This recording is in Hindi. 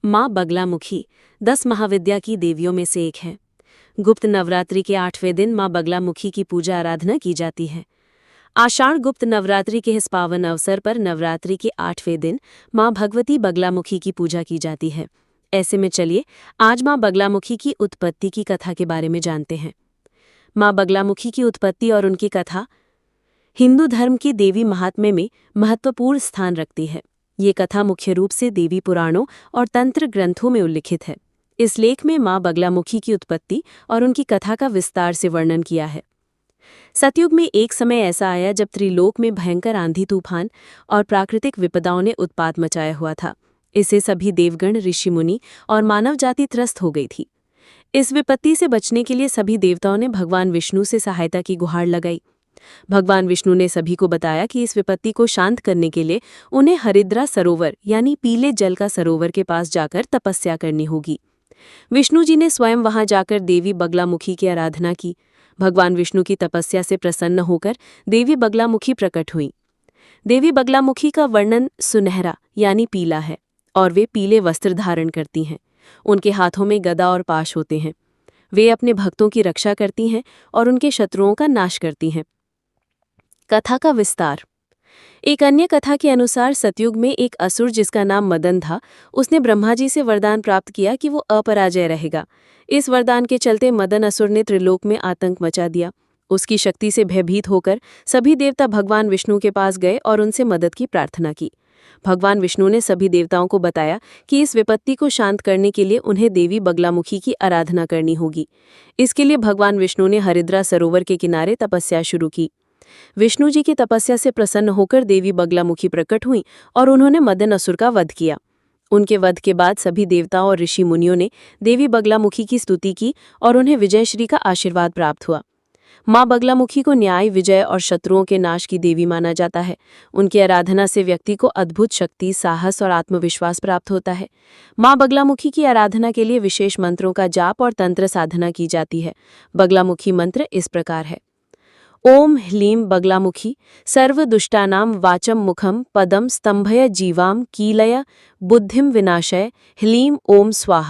माँ बगलामुखी 10 महाविद्या की देवियों में से एक है। गुप्त नवरात्रि के 8वें दिन माँ बगलामुखी की पूजा आराधना की जाती है। आषाढ़ गुप्त नवरात्रि के इस पावन अवसर पर नवरात्रि के 8वें दिन माँ भगवती बगलामुखी की पूजा की जाती है। ऐसे में चलिए आज माँ बगलामुखी की उत्पत्ति की कथा के बारे में जानते हैं। माँ बगलामुखी की उत्पत्ति और उनकी कथा हिंदू धर्म की देवी महात्म्य में महत्वपूर्ण स्थान रखती है। ये कथा मुख्य रूप से देवी पुराणों और तंत्र ग्रंथों में उल्लिखित है। इस लेख में माँ बगलामुखी की उत्पत्ति और उनकी कथा का विस्तार से वर्णन किया है। सतयुग में एक समय ऐसा आया जब त्रिलोक में भयंकर आंधी तूफान और प्राकृतिक विपदाओं ने उत्पात मचाया हुआ था। इससे सभी देवगण, ऋषि मुनि और मानव जाति त्रस्त हो गई थी। इस विपत्ति से बचने के लिए सभी देवताओं ने भगवान विष्णु से सहायता की गुहार लगाई। भगवान विष्णु ने सभी को बताया कि इस विपत्ति को शांत करने के लिए उन्हें हरिद्रा सरोवर यानी पीले जल का सरोवर के पास जाकर तपस्या करनी होगी। विष्णु जी ने स्वयं वहां जाकर देवी बगलामुखी की आराधना की। भगवान विष्णु की तपस्या से प्रसन्न होकर देवी बगलामुखी प्रकट हुई। देवी बगलामुखी का वर्णन सुनहरा यानी पीला है और वे पीले वस्त्र धारण करती हैं। उनके हाथों में गदा और पाश होते हैं। वे अपने भक्तों की रक्षा करती हैं और उनके शत्रुओं का नाश करती हैं। कथा का विस्तार। एक अन्य कथा के अनुसार सतयुग में एक असुर जिसका नाम मदन था, उसने ब्रह्मा जी से वरदान प्राप्त किया कि वो अपराजय रहेगा। इस वरदान के चलते मदन असुर ने त्रिलोक में आतंक मचा दिया। उसकी शक्ति से भयभीत होकर सभी देवता भगवान विष्णु के पास गए और उनसे मदद की प्रार्थना की। भगवान विष्णु ने सभी देवताओं को बताया कि इस विपत्ति को शांत करने के लिए उन्हें देवी बगलामुखी की आराधना करनी होगी। इसके लिए भगवान विष्णु ने हरिद्रा सरोवर के किनारे तपस्या शुरू की। विष्णु जी की तपस्या से प्रसन्न होकर देवी बगलामुखी प्रकट हुई और उन्होंने मदन असुर का वध किया। उनके वध के बाद सभी देवताओं और ऋषि मुनियों ने देवी बगलामुखी की स्तुति की और उन्हें विजयश्री का आशीर्वाद प्राप्त हुआ। माँ बगलामुखी को न्याय, विजय और शत्रुओं के नाश की देवी माना जाता है। उनकी आराधना से व्यक्ति को अद्भुत शक्ति, साहस और आत्मविश्वास प्राप्त होता है। माँ बगलामुखी की आराधना के लिए विशेष मंत्रों का जाप और तंत्र साधना की जाती है। बगलामुखी मंत्र इस प्रकार है: ओम ह्लीं बगलामुखी सर्वदुष्टानां वाचं मुखं पदं स्तंभय जीवां कीलय बुद्धिं विनाशय ह्लीं ओम स्वाहा।